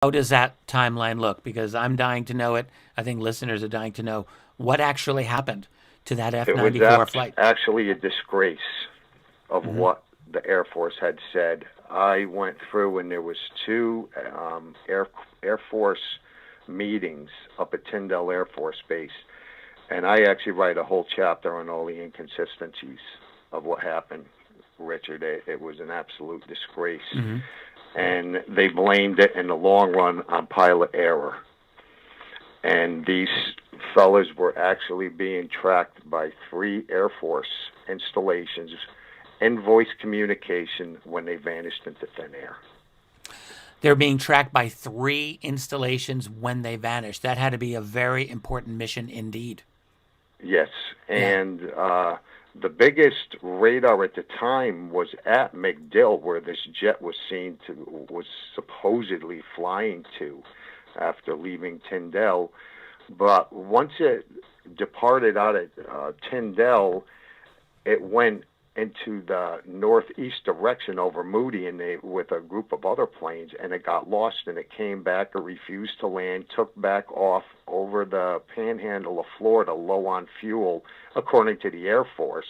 How does that timeline look? Because I'm dying to know it. I think listeners are dying to know what actually happened to that It was F-94 flight. actually a disgrace of Hmm. what the Air Force had said. I went through, and there was two Air Force meetings up at Tyndall Air Force Base, and I actually write a whole chapter on all the inconsistencies of what happened. Richard, it was an absolute disgrace, Hmm. and they blamed it in the long run on pilot error. And these fellas were actually being tracked by three Air Force installations in voice communication when they vanished into thin air. They're being tracked by 3 installations when they vanished. That had to be a very important mission indeed. Yes, Yeah. and the biggest radar at the time was at MacDill, where this jet was supposedly flying to after leaving Tyndall. But once it departed out of Tyndall, it went into the northeast direction over Moody, and they with a group of other planes, and it got lost, and it came back. It refused to land, took back off over the panhandle of Florida, low on fuel, according to the Air Force,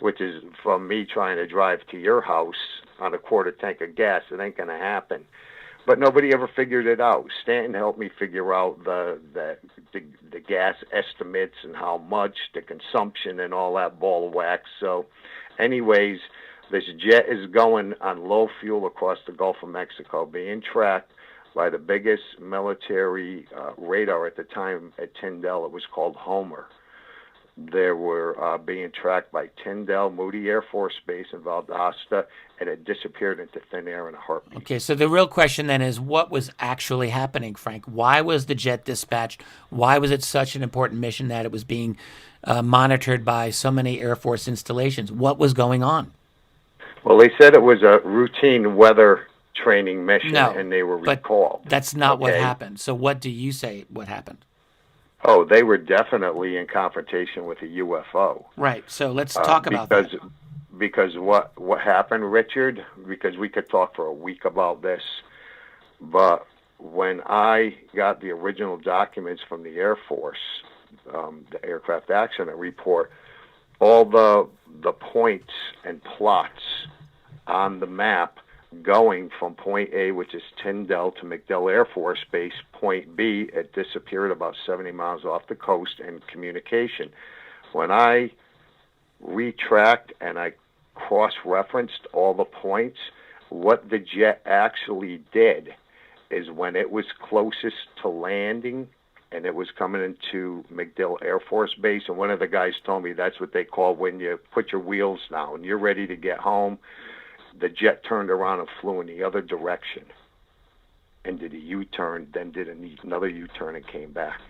which is from me trying to drive to your house on a quarter tank of gas. It ain't gonna happen. But nobody ever figured it out. Stanton helped me figure out the gas estimates and how much, the consumption, and all that ball of wax. So, anyways, this jet is going on low fuel across the Gulf of Mexico, being tracked by the biggest military radar at the time at Tyndall. It was called Homer. They were being tracked by Tyndall, Moody Air Force Base in Valdosta, and it disappeared into thin air in a heartbeat. Okay, so the real question then is what was actually happening, Frank? Why was the jet dispatched? Why was it such an important mission that it was being monitored by so many Air Force installations? What was going on? Well, they said it was a routine weather training mission, No, and they were but recalled. that's not what Okay. happened. So what do you say what happened? Oh, they were definitely in confrontation with a UFO. Right. So let's Uh, talk about that. because because what happened, Richard? Because we could talk for a week about this, but when I got the original documents from the Air Force, the aircraft accident report, all the points and plots on the map going from point A, which is Tyndall, to MacDill Air Force Base. Point B, it disappeared about 70 miles off the coast in communication. When I retracked and I cross-referenced all the points, what the jet actually did is when it was closest to landing and it was coming into MacDill Air Force Base, and one of the guys told me that's what they call when you put your wheels down and you're ready to get home. The jet turned around and flew in the other direction and did a U-turn, then did another U-turn and came back.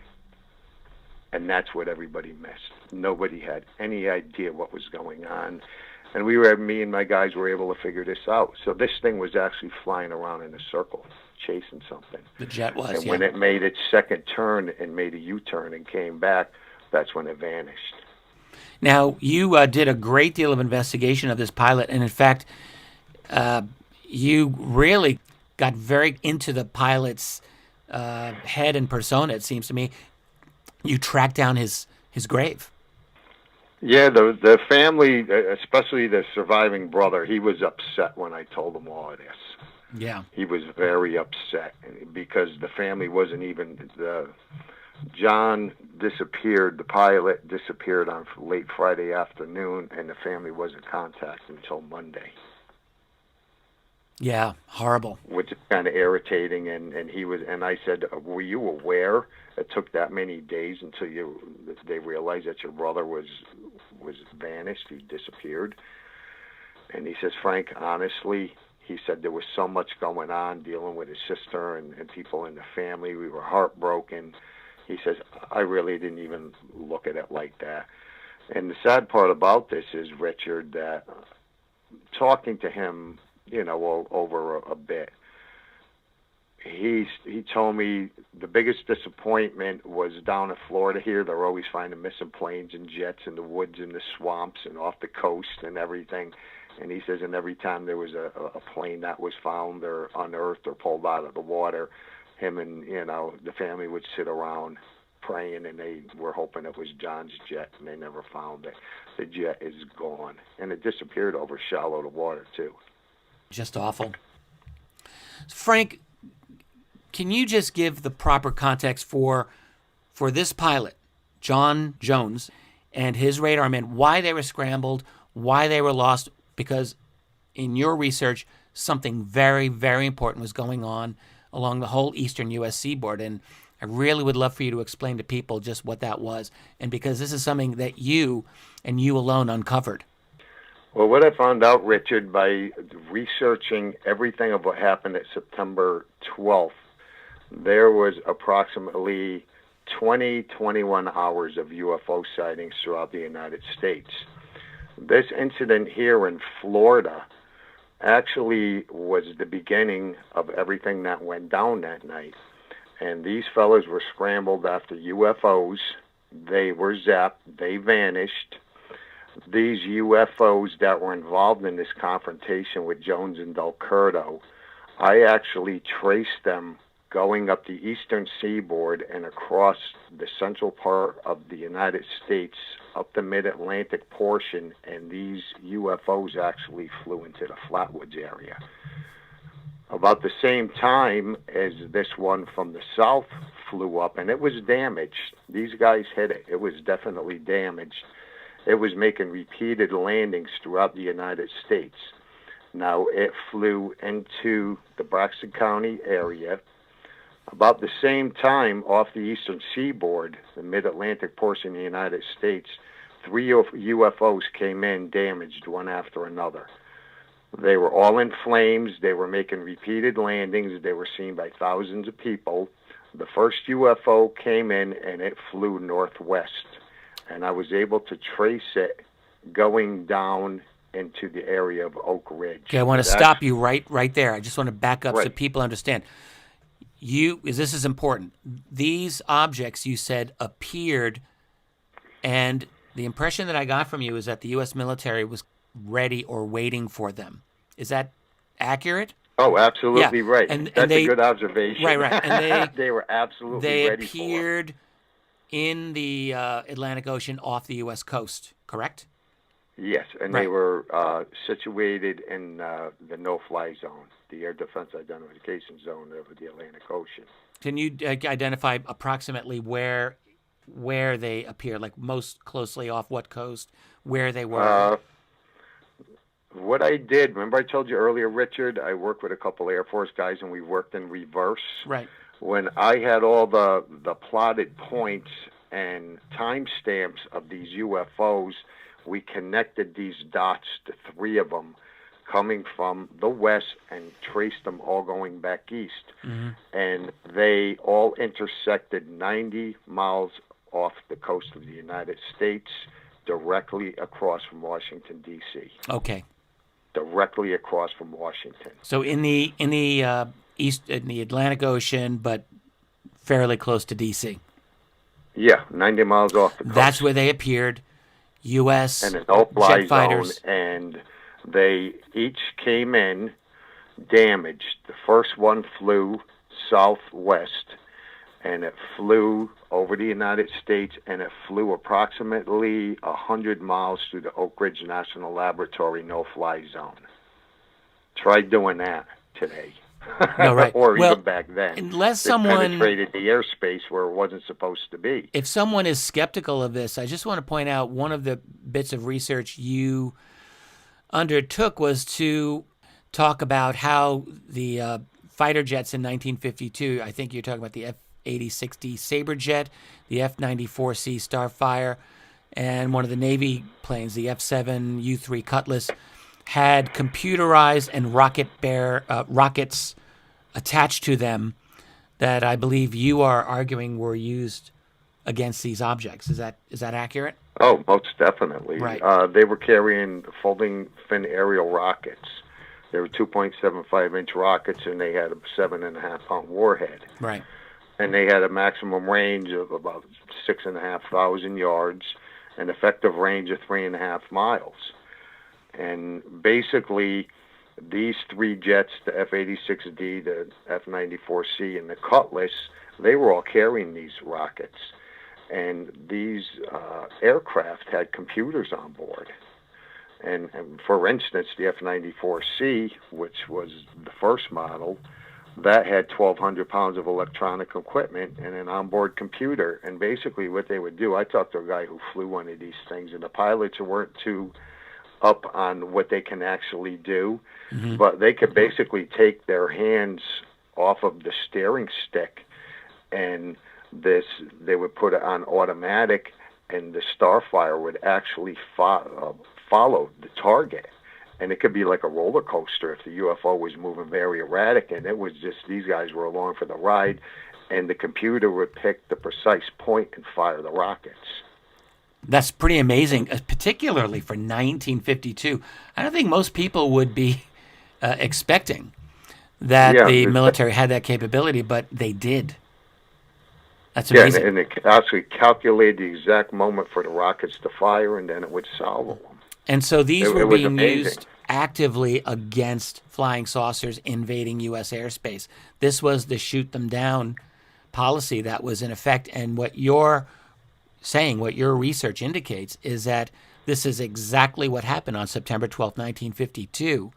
And that's what everybody missed. Nobody had any idea what was going on. And me and my guys were able to figure this out. So this thing was actually flying around in a circle, chasing something. The jet was, And yeah. when it made its second turn and made a U-turn and came back, that's when it vanished. Now, you did a great deal of investigation of this pilot, and in fact, you really got very into the pilot's head and persona, it seems to me. You tracked down his grave. Yeah, the family, especially the surviving brother, he was upset when I told him all of this. Yeah. He was very upset because the family wasn't even John disappeared. The pilot disappeared on late Friday afternoon, and the family wasn't contacted until Monday, Yeah, horrible. which is kind of irritating. And he was, and I said, "Were you aware it took that many days until they realized that your brother was vanished? He disappeared." And he says, "Frank, honestly," he said, "there was so much going on dealing with his sister and people in the family. We were heartbroken." He says, "I really didn't even look at it like that." And the sad part about this is, Richard, that talking to him, over a bit, he told me the biggest disappointment was down in Florida here. They're always finding missing planes and jets in the woods and the swamps and off the coast and everything. And he says, and every time there was a plane that was found or unearthed or pulled out of the water, him and, the family would sit around praying, and they were hoping it was John's jet, and they never found it. The jet is gone, and it disappeared over shallow water, too. Just awful. Frank, can you just give the proper context for this pilot, John Jones, and his radar men, why they were scrambled, why they were lost? Because in your research, something very, very important was going on along the whole eastern U.S. seaboard, and I really would love for you to explain to people just what that was, and because this is something that you and you alone uncovered. Well, what I found out, Richard, by researching everything of what happened at September 12th, there was approximately 21 hours of UFO sightings throughout the United States. This incident here in Florida actually was the beginning of everything that went down that night. And these fellas were scrambled after UFOs. They were zapped. They vanished. These UFOs that were involved in this confrontation with Jones and Delcurto, I actually traced them going up the eastern seaboard and across the central part of the United States, up the mid-Atlantic portion, and these UFOs actually flew into the Flatwoods area. About the same time as this one from the south flew up, and it was damaged. These guys hit it. It was definitely damaged. It was making repeated landings throughout the United States. Now, it flew into the Braxton County area. About the same time, off the eastern seaboard, the mid-Atlantic portion of the United States, 3 UFOs came in damaged one after another. They were all in flames. They were making repeated landings. They were seen by thousands of people. The first UFO came in, and it flew northwest. And I was able to trace it going down into the area of Oak Ridge. Okay, I want to stop you right there. I just want to back up so Right. people understand. This is important. These objects, you said, appeared, and the impression that I got from you is that the U.S. military was ready or waiting for them. Is that accurate? Oh, absolutely Yeah. right. And That's they, a good observation. Right. And they were absolutely they ready for it. appeared in the Atlantic Ocean off the U.S. coast, correct? Yes, and Right. they were situated in the no-fly zone, the air defense identification zone of the Atlantic Ocean. Can you identify approximately where they appear, like most closely off what coast, where they were? What I did, remember I told you earlier, Richard, I worked with a couple Air Force guys, and we worked in reverse. Right. When I had all the plotted points and timestamps of these UFOs, we connected these dots to 3 of them coming from the west and traced them all going back east. Mm-hmm. And they all intersected 90 miles off the coast of the United States, directly across from Washington, D.C. Okay. Directly across from Washington. So in the east, in the Atlantic Ocean, but fairly close to D.C. Yeah, 90 miles off the coast. That's where they appeared. U.S. And an no-fly jet fighters. zone, and they each came in damaged. The first one flew southwest, and it flew over the United States, and it flew approximately 100 miles through the Oak Ridge National Laboratory no-fly zone. Try doing that today. No, right. Or Well, even back then. unless They someone penetrated the airspace where it wasn't supposed to be. If someone is skeptical of this, I just want to point out one of the bits of research you undertook was to talk about how the fighter jets in 1952, I think you're talking about the F-8060 Sabre jet, the F-94C Starfire, and one of the Navy planes, the F-7 U-3 Cutlass, had computerized and rockets attached to them that I believe you are arguing were used against these objects. Is that accurate? Oh, most definitely. Right. They were carrying folding fin aerial rockets. They were 2.75-inch rockets, and they had a 7.5-pound warhead. Right. And they had a maximum range of about 6,500 yards, an effective range of 3.5 miles. And basically, these three jets, the F-86D, the F-94C, and the Cutlass, they were all carrying these rockets. And these aircraft had computers on board. And for instance, the F-94C, which was the first model, that had 1,200 pounds of electronic equipment and an onboard computer. And basically what they would do, I talked to a guy who flew one of these things, and the pilots weren't too up on what they can actually do, but they could basically take their hands off of the steering stick, and they would put it on automatic, and the Starfire would actually follow the target. And it could be like a roller coaster if the UFO was moving very erratic, and it was just these guys were along for the ride, and the computer would pick the precise point and fire the rockets. That's pretty amazing, particularly for 1952. I don't think most people would be expecting that the military had that capability, but they did. That's amazing. Yeah, and it actually calculated the exact moment for the rockets to fire, and then it would salvo them. And so these were being amazing. used actively against flying saucers invading U.S. airspace. This was the shoot them down policy that was in effect. And what you're saying, what your research indicates, is that this is exactly what happened on September 12th, 1952.